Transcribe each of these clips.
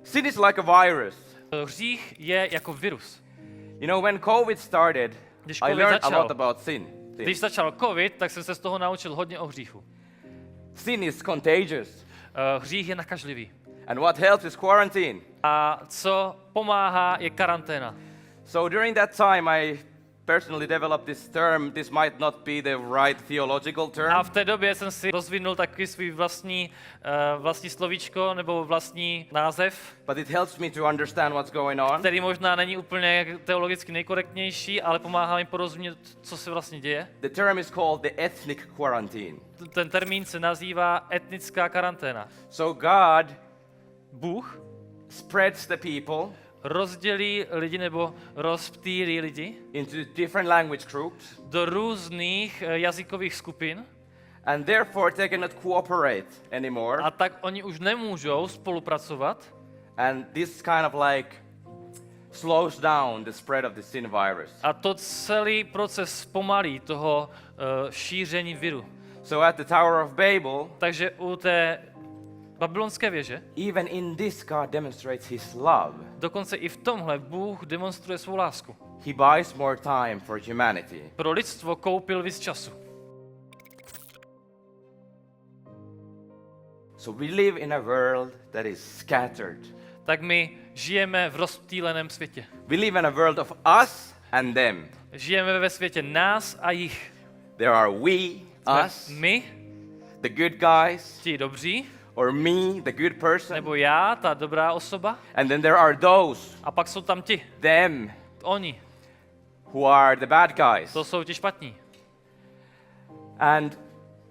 Sin is like a virus. Hřích je jako virus. You know, when COVID started, Když I COVID learned a začal. lot about sin. Když začal covid, tak jsem se z toho naučil hodně o hříchu. Sin is contagious. Hřích je nakažlivý. And what helps is quarantine. A co pomáhá, je karanténa. So during that time, I personally developed this term. This might not be the right theological A term, v té době jsem si rozvinul takový svůj vlastní slovíčko nebo vlastní název, but it helps me to understand what's going on. který možná není úplně teologicky nejkorektnější, ale pomáhá mi porozumět, co se vlastně děje. The term is called the ethnic quarantine. Ten termín se nazývá etnická karanténa. So God Bůh spreads the people rozdělí lidi nebo rozptýlí lidi into different language groups, do různých jazykových skupin and therefore they cannot cooperate anymore. a tak oni už nemůžou spolupracovat And this kind of like slows down the spread of the sin virus. a to celý proces zpomalí toho šíření viru. So at the Tower of Babel, Takže u té babylonské věže even in this God demonstrates his love. dokonce i v tomhle Bůh demonstruje svou lásku. He buys more time for humanity. Pro lidstvo koupil víc času. So we live in a world that is scattered. Tak my žijeme v rozptýleném světě. We live in a world of us and them. Žijeme ve světě nás a jich. There are we, us, My, the good guys, ti dobří, or me, the good person. nebo já, ta dobrá osoba, And then there are those, a pak jsou tam ti, them, oni, who are the bad guys. to jsou ti špatní. And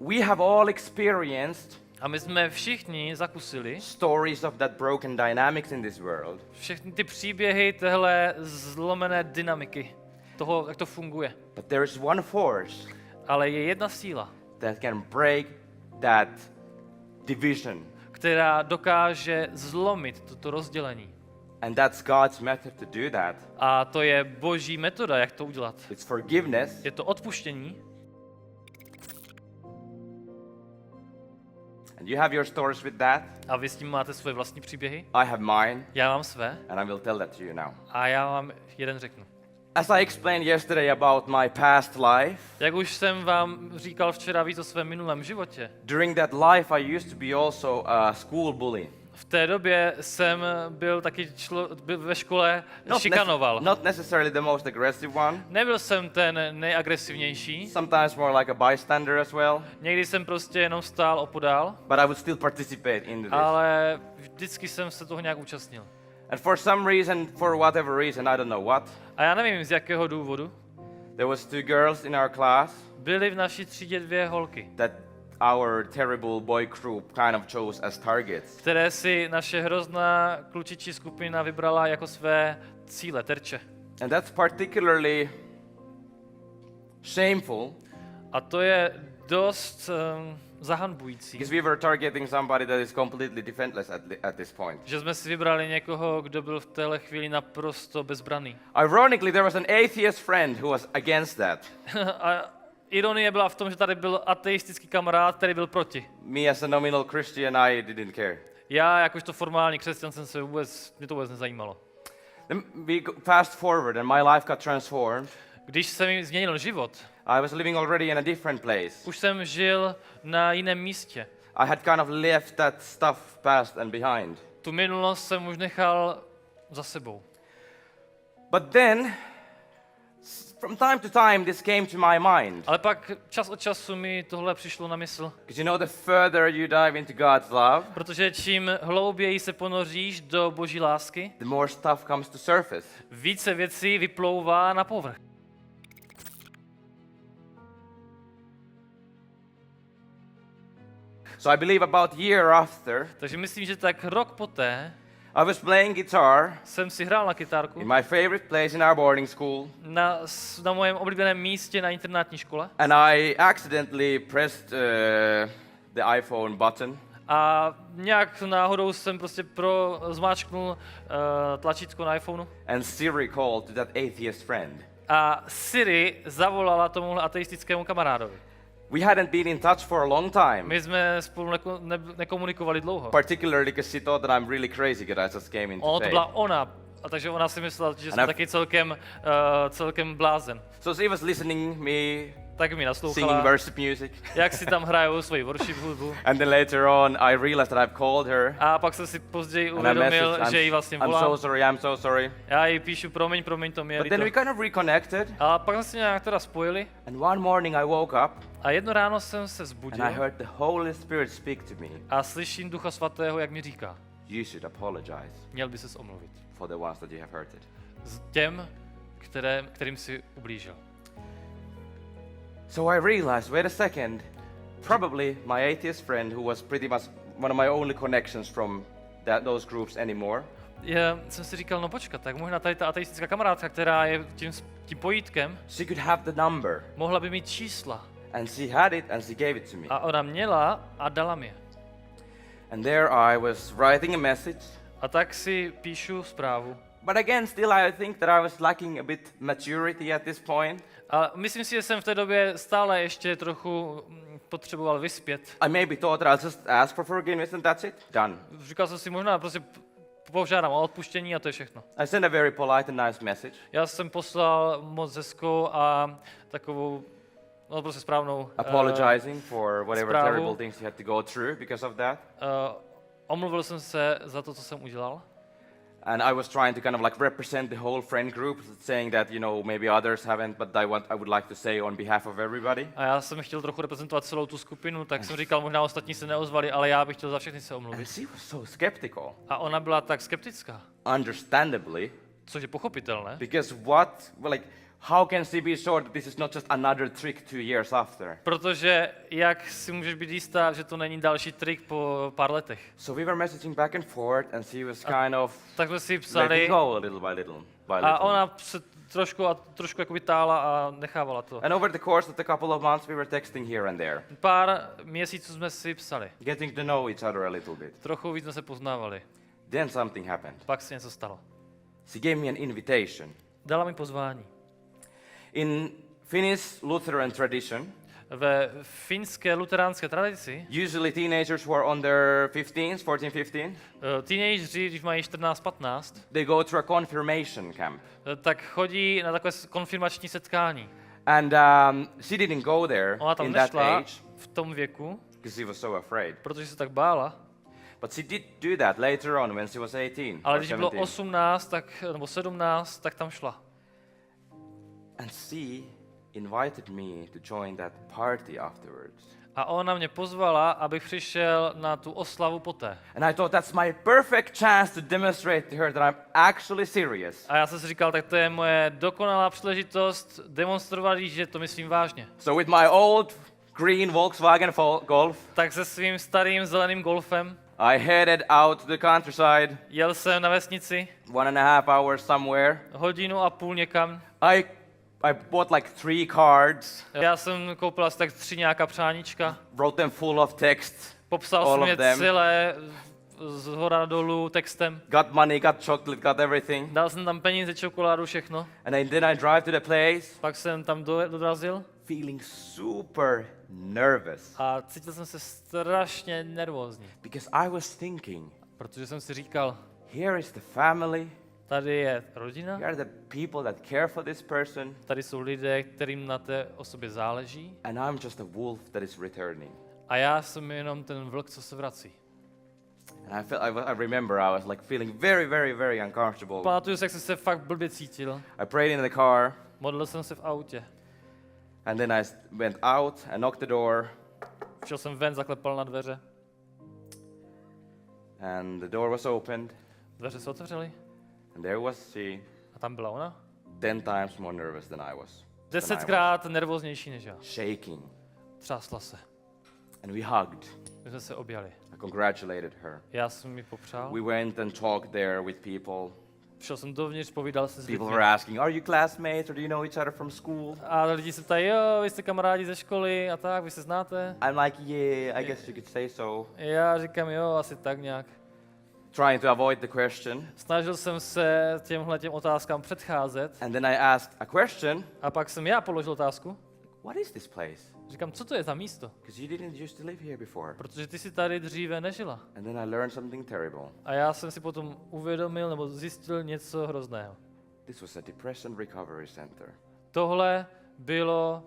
we have all experienced A my jsme všichni zakusili stories of that broken dynamics in this world. všechny ty příběhy téhle zlomené dynamiky, toho, jak to funguje. But there is one force Ale je jedna síla, that can break that division. která dokáže zlomit toto rozdělení. And that's God's method to do that. A to je Boží metoda, jak to udělat. It's forgiveness. Je to odpuštění. And you have your stories with that. A vy s tím máte svoje vlastní příběhy. I have mine. Já mám své. And I will tell that to you now. A já vám jeden řeknu. As I explained yesterday about my past life, Jak už jsem vám říkal včera víc o svém minulém životě, during that life I used to be also a school bully. v té době jsem byl taky byl ve škole šikanoval. Not necessarily the most aggressive one. Nebyl jsem ten nejagresivnější. Sometimes more like a bystander as well. Někdy jsem prostě jenom stál opodál, But I would still participate in this. ale vždycky jsem se toho nějak účastnil. And for some reason, for whatever reason, I don't know what, A já nevím z jakého důvodu, there was two girls in our class byly v naší třídě dvě holky, that our terrible boy group kind of chose as targets. které si naše hrozná klučičí skupina vybrala jako své cíle, terče. And that's particularly shameful A to je dost zahanbující, because we were targeting somebody that is completely defenseless at this point. že jsme si vybrali někoho, kdo byl v téhle chvíli naprosto bezbranný. Ironically, there was an atheist friend who was against that. A ironie byla v tom, že tady byl ateistický kamarád, který byl proti. Me as a nominal Christian, I didn't care. Já, jakožto formální křesťan, mě to vůbec nezajímalo. Then we fast forward and my life got transformed. Když se mi změnil život, I was living already in a different place. už jsem žil na jiném místě. I had kind of left that stuff past and behind. Tu minulost jsem už nechal za sebou. But then, from time to time, this came to my mind. Ale pak čas od času mi tohle přišlo na mysl. Because you know, the further you dive into God's love, Protože čím hlouběji se ponoříš do Boží lásky, the more stuff comes to surface. více věcí vyplouvá na povrch. So I believe about year after, Takže myslím, že tak rok poté I was playing guitar jsem si hrál na kytárku in my favorite place in our boarding school, na mojem oblíbeném místě na internátní škole and I accidentally pressed the iPhone button, a nějak náhodou jsem prostě zmáčknul tlačítko na iPhoneu and Siri called to that atheist friend. a Siri zavolala tomuhle ateistickému kamarádovi. We hadn't been in touch for a long time. My jsme spolu nekomunikovali dlouho. Particularly because she thought that I'm really crazy because I just came into Ono to faith. byla ona, a takže ona si myslela, že jsem taky celkem blázen. So she was listening me Tak mi singing naslouchala, worship music. jak si tam hrajou svoji worship hudbu. And then later on I realized that I've called her. A pak jsem si později And I uvědomil, messaged, že jí vlastně I'm volám. so sorry. Já jí píšu, promiň, to mi je But then we líto. kind of reconnected. A pak jsme se nějak teda spojili And one morning I woke up a jedno ráno jsem se and zbudil I heard the Holy Spirit speak to me. a slyším Ducha Svatého, jak mi říká, You should apologize měl by ses omluvit for the ones that you have hurted. s těm, kterým si ublížil. So I realized, wait a second, probably my atheist friend who was pretty much one of my only connections from those groups anymore. Jsem si říkal, no počkat, tak možná tady ta ateistická kamarádka, která je tím pojítkem, She could have the number. mohla by mít čísla. And she had it and she gave it to me. A ona měla a dala mi je. And there I was writing a message. A tak si píšu zprávu. But again, still I think that I was lacking a bit maturity at this point. A myslím si, že jsem v té době stále ještě trochu potřeboval vyspět. I maybe thought that I'll just ask for forgiveness and that's it. Done. Říkal jsem si možná prostě požádám o odpuštění a to je všechno. I sent a very polite and nice message. Já jsem poslal moc hezkou a takovou, no prostě správnou Apologizing for whatever zprávu. terrible things you had to go through because of that. Omluvil jsem se za to, co jsem udělal. And I was trying to kind of like represent the whole friend group, saying that, you know, maybe others haven't, but I would like to say on behalf of everybody. A já jsem chtěl trochu reprezentovat celou tu skupinu, tak jsem říkal, možná ostatní se neozvali, ale já bych chtěl za všechny se And omluvit. she was so skeptical, A ona byla tak skeptická, understandably, což je pochopitelné, because how can she be sure that this is not just another trick 2 years after? protože jak si můžeš být jistá, že to není další trik po pár letech. So we were messaging back and forth, and she was kind of Tak jsme si letting psali go a little by little. a ona se trošku jakoby tála a nechávala to. And over the course of a couple of months, we were texting here and there, Pár měsíců jsme si psali, getting to know each other a little bit. trochu víc jsme se poznávali, Then something happened. pak se něco stalo. She gave me an invitation. Dala mi pozvání. In Finnish Lutheran tradition, Ve finské luteránské tradici usually teenagers who are on their 15s, 14, 15, teenageři, když mají 14-15, they go through a confirmation camp. tak chodí na takové konfirmační setkání. And she didn't go there Ona tam in that nešla age v tom věku, because she was so afraid. protože se tak bála, But she did do that later on when she was 18 ale or když jí bylo 17. 18 nebo 17, tak tam šla. And she invited me to join that party afterwards. A ona mě pozvala, abych přišel na tu oslavu poté. And I thought that's my perfect chance to demonstrate to her that I'm actually serious. A já jsem si říkal, tak to je moje dokonalá příležitost demonstrovat jí, že to myslím vážně. So with my old green Volkswagen Golf, Tak se svým starým zeleným golfem I headed out to the countryside, jel jsem na vesnici 1.5 hours somewhere. 1,5 hodiny někam. I bought like 3 cards, Já jsem koupil asi tak 3 nějaká přáníčka. wrote them full of text, Popsal all jsem of je them. celé z hora dolů textem. got money, got chocolate, got everything. Dal jsem tam peníze, čokoládu, všechno. And then I drive to the place, Pak jsem tam dorazil feeling super nervous a cítil jsem se strašně nervózní. because I was thinking, Protože jsem si říkal, here is the family, tady je rodina, here are the people that care for this person, tady jsou lidé, kterým na té osobě záleží and I'm just a wolf that is returning. a já jsem jenom ten vlk, co se vrací. And I remember I was like feeling very, very, very uncomfortable. Pamatuju se, jak jsem se fakt blbě cítil. I prayed in the car, Modlil jsem se v autě. and then I went out and knocked the door, Šel jsem ven, zaklepal na dveře. and the door was opened, Dveře se otevřely and there was she, a tam byla ona. 10 times more nervous than I was. 10krát nervóznější než já. Shaking. Třásla se. And we hugged. My jsme se objali. I congratulated her. Já jsem mi popřál. We went and talked there with people. Šel jsem dovnitř, povídal se s People lidmi. were asking, are you classmates or do you know each other from school? A lidi se ptají, jo, vy jste kamarádi ze školy a tak, vy se znáte? I'm like, yeah, I guess you could say so. Já říkám, jo, asi tak nějak. Trying to avoid the question. Snažil jsem se těmhletěm otázkám předcházet And then I asked a question. a pak jsem já položil otázku. What is this place? Říkám, co to je za místo? Because you didn't used to live here before. Protože ty si tady dříve nežila. And then I learned something terrible. A já jsem si potom uvědomil nebo zjistil něco hrozného. This was a depression recovery center. Tohle bylo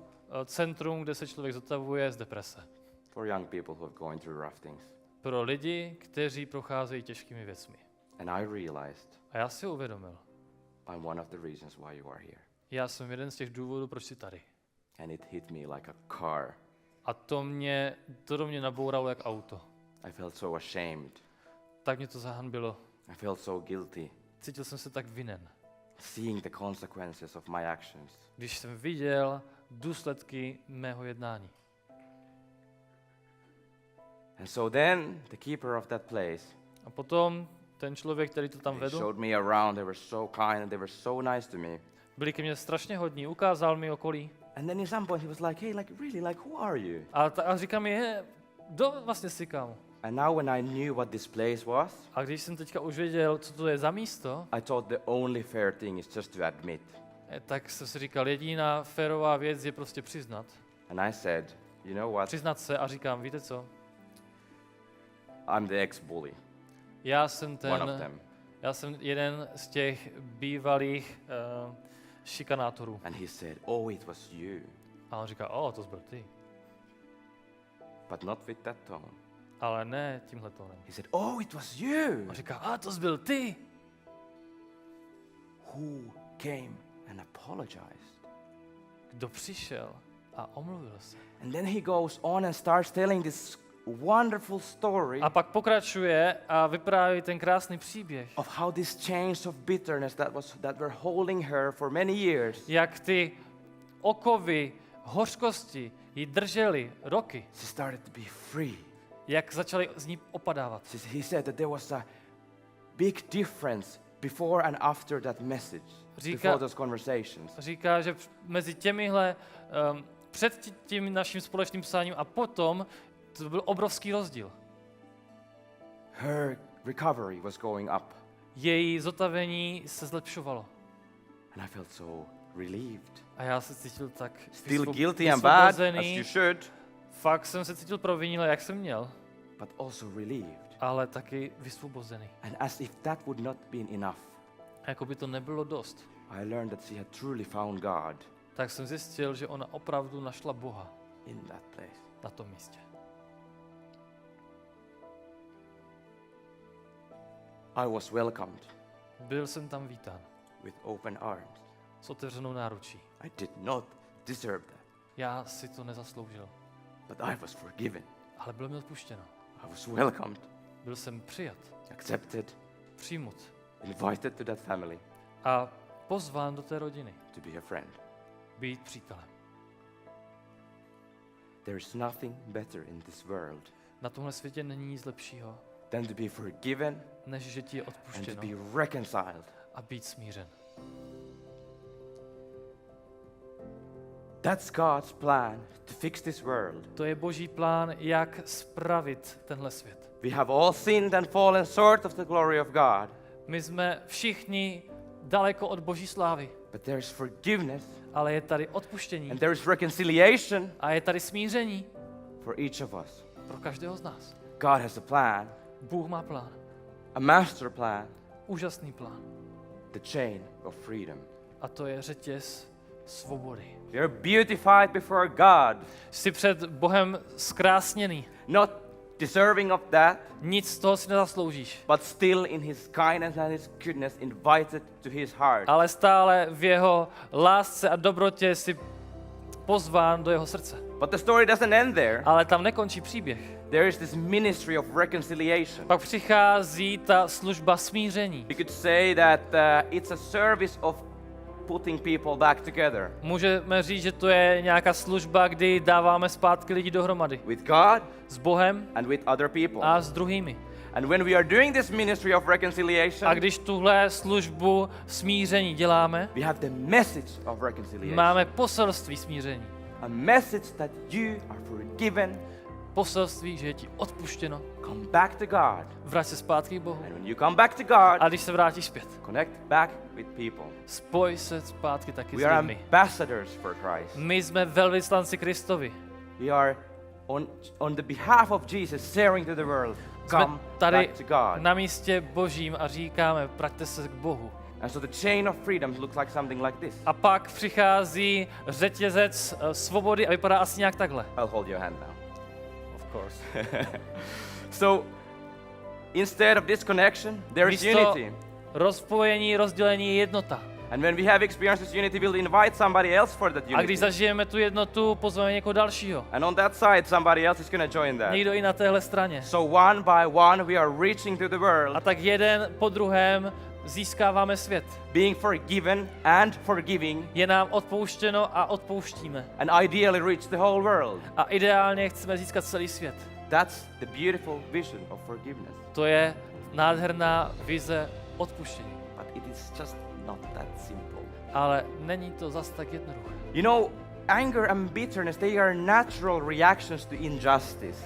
centrum, kde se člověk zotavuje z deprese. For young people who have gone through rough things. Pro lidi, kteří procházejí těžkými věcmi. And I realized A já si uvědomil, I'm one of the reasons why you are here. já jsem jeden z těch důvodů, proč jsi tady. And it hit me like a car. A to do mě nabouralo jak auto. I felt so ashamed. Tak mě to zahanbilo. I felt so guilty. Cítil jsem se tak vinen. Seeing the consequences of my actions. Když jsem viděl důsledky mého jednání. And so then the keeper of that place, A potom ten člověk, který to tam he vedl, showed me around. They were so kind and they were so nice to me. byli ke mně strašně hodní, ukázal mi okolí. And then in some point he was like, hey, like really, like who are you? A říká mi, kdo vlastně jsi, kámo? And now when I knew what this place was, A když jsem teďka už věděl, co to je za místo, I thought the only fair thing is just to admit. tak jsem si říkal, jediná férová věc je prostě přiznat. And I said, you know what? Přiznat se a říkám, víte co? I'm the ex-bully. Já jsem One of them. já jsem jeden z těch bývalých šikanátorů. And he said, oh, it was you. A on říká, to jsi byl ty. But not with that tone. Ale ne tímhle tónem. He said, oh, it was you. On říká, to jsi byl ty. Who came and apologized. Kdo přišel a omluvil se. And then he goes on and starts telling this wonderful story A pak pokračuje a vypráví ten krásný příběh. of how this chains of bitterness that were holding her for many years. Jak ty okovy hořkosti jí držely roky. She started to be free. Jak začaly z ní opadávat. He said that there was a big difference before and after that message, before those conversations. Říká, že mezi těmihle, před tím naším společným psáním a potom, to byl obrovský rozdíl. Her recovery was going up. Její zotavení se zlepšovalo. And I felt so relieved. A já se cítil tak Still guilty and bad, as you should. Fakt jsem se cítil provinile, jak jsem měl. But also relieved. Ale taky vysvobozený. And as if that would not been enough. Jako by to nebylo dost. I learned that she had truly found God. Tak jsem zjistil, že ona opravdu našla Boha in that place. na tom místě. I was welcomed Byl jsem tam vítán with open arms. s otevřenou náručí. I did not deserve that, Já si to nezasloužil, but I was forgiven. ale bylo mi odpuštěno. I was welcomed, Byl jsem přijat, accepted, přijmut invited to that family a pozván do té rodiny, to be a friend. být přítelem. There is nothing better in this world Na tomhle světě není nic lepšího, than to be forgiven než že ti je and to odpuštěno be reconciled. a být smířen. That's God's plan to fix this world. To je Boží plán, jak spravit tenhle svět. We have all sinned and fallen short of the glory of God, My jsme všichni daleko od Boží slávy, but there is forgiveness ale je tady odpuštění and there is reconciliation a je tady smíření for each of us. pro každého z nás. God has a plan, Bůh má plán, a master plan, úžasný plán. the chain of freedom. A to je řetěz svobody. You're beautified before God, Jsi před Bohem zkrásněný. not deserving of that, Nic z toho si nezasloužíš. but still in His kindness and His goodness invited to His heart. Ale stále v jeho lásce a dobrotě jsi pozván do jeho srdce. But the story doesn't end there. Ale tam nekončí příběh. There is this ministry of reconciliation. Pak přichází ta služba smíření. You could say that it's a service of putting people back together Můžeme říct, že to je nějaká služba, kdy dáváme zpátky lidi dohromady. with God S Bohem and with other people. a s druhými. And when we are doing this ministry of reconciliation, A když tuhle službu smíření děláme, we have the message of reconciliation. máme poselství smíření. A message that you are forgiven, Poselství, že je ti odpuštěno. come back to God. Vrať se zpátky k Bohu. And when you come back to God, A když se vrátíš zpět, connect back with people. spoj se zpátky taky We s are lidmi. ambassadors for Christ. My jsme velvyslanci Kristovi. We are on the behalf of Jesus sharing to the world. Jsme Come tady back to God. na místě Božím a říkáme, vraťte se k Bohu. And so the chain of freedom looks like something like this. A pak přichází řetězec svobody a vypadá asi nějak takhle. I'll hold your hand now. Of course. So instead of disconnection, there is Místo unity. rozpojení, rozdělení je jednota. And when we have experienced this unity, we'll invite somebody else for that A když unity. zažijeme tu jednotu, pozveme někoho dalšího. And on that side, somebody else is going to join that. Někdo i na téhle straně. So one by one, we are reaching to the A world, tak jeden po druhém získáváme svět. being forgiven and forgiving, Je nám odpouštěno a odpouštíme. and ideally reach the whole world. A ideálně chceme získat celý svět. That's the beautiful vision of forgiveness. To je nádherná vize odpuštění. But it is just not that simple. Ale není to zas tak jednoduché. You know, anger and bitterness, they are natural reactions to injustice.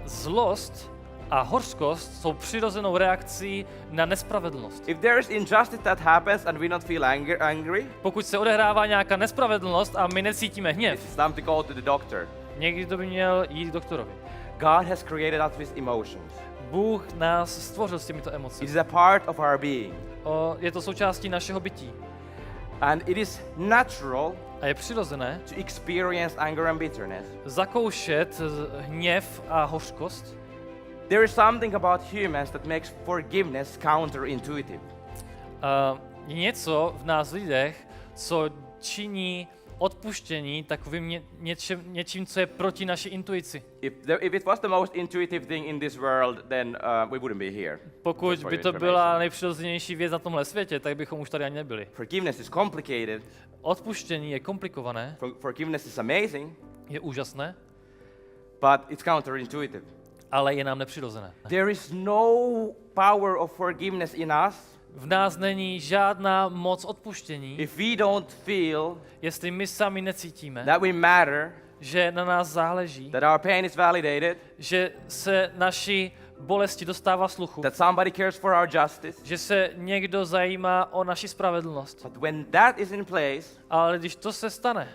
Zlost a hořkost jsou přirozenou reakcí na nespravedlnost. If there is injustice that happens and we not feel angry, Pokud se odehrává nějaká nespravedlnost a my necítíme hněv, it's time to go to the doctor. někdy to by měl jít k doktorovi. God has created us with emotions. Bůh nás stvořil s těmito It emocemi. is a part of our being. Je to součástí našeho bytí. And it is natural A je přirozené to experience anger and bitterness. zakoušet hněv a hořkost. There is something about humans that makes forgiveness counterintuitive. Je něco v nás lidech, co činí odpuštění takovým něčím, co je proti naší intuici. If it was the most intuitive thing in this world, then we wouldn't be here. Pokud Just for by your to information. byla nejpřirozenější věc na tomhle světě, tak bychom už tady ani nebyli. Forgiveness is complicated. Odpuštění je komplikované, Forgiveness is amazing, je úžasné, but it's counterintuitive. ale je nám nepřirozené. There is no power of forgiveness in us V nás není žádná moc odpuštění, if we don't feel jestli my sami necítíme, that we matter, že na nás záleží, that our pain is validated, že se naší bolesti dostává sluchu, that somebody cares for our justice. že se někdo zajímá o naši spravedlnost. But when that is in place, Ale když to se stane,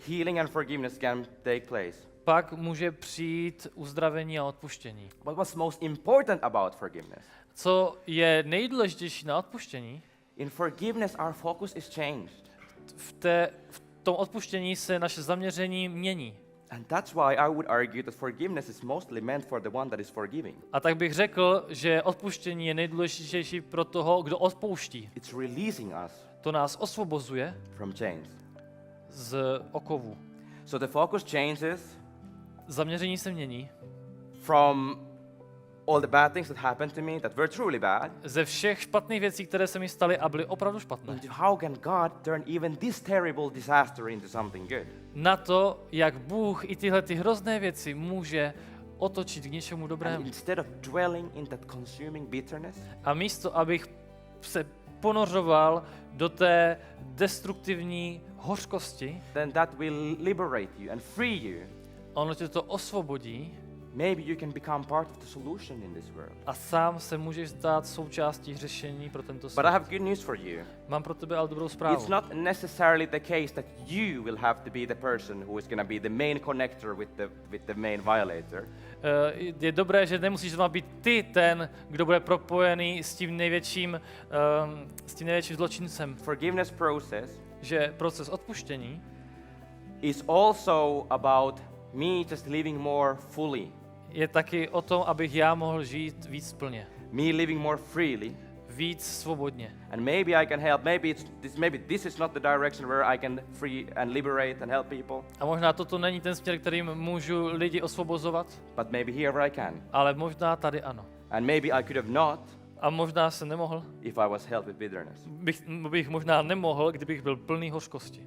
healing and forgiveness can take place. pak může přijít uzdravení a odpuštění. But what's most important about forgiveness? Co je nejdůležitější na odpuštění, In forgiveness, our focus is changed. v tom odpuštění se naše zaměření mění. And that's why I would argue that forgiveness is mostly meant for the one that is forgiving. A tak bych řekl, že odpuštění je nejdůležitější pro toho, kdo odpouští. It's releasing us To nás osvobozuje from chains. z okovů. So the focus changes Zaměření se mění. from all the bad things that happened to me that were truly bad, Ze všech špatných věcí, které se mi staly a byly opravdu špatné, into how can God turn even this terrible disaster into something good. na to, jak Bůh i tyhle ty hrozné věci může otočit k něčemu And dobrému. instead of dwelling in that consuming bitterness, A místo, abych se ponořoval do té destruktivní hořkosti, then that will liberate you and free you. ono tě to osvobodí Maybe you can become part of the solution in this world. a sám se můžeš stát součástí řešení pro tento But svět. I have good news for you. Mám pro tebe ale dobrou zprávu. It's not necessarily the case that you will have to be the person who is going to be the main connector with the main violator. Je dobré, že nemusíš zrovna být ty ten, kdo bude propojený s tím největším zločincem. Forgiveness process Že proces odpuštění is also about me just living more fully, je taky o tom, abych já mohl žít víc plně, me living more freely. víc svobodně. And maybe I can help. Maybe this is not the direction where I can free and liberate and help people. A možná toto není ten směr, kterým můžu lidi osvobozovat, But maybe here where I can. ale možná tady ano. And maybe I could have not A možná jsem nemohl, if I was held with bitterness. bych možná nemohl, kdybych byl plný hořkosti.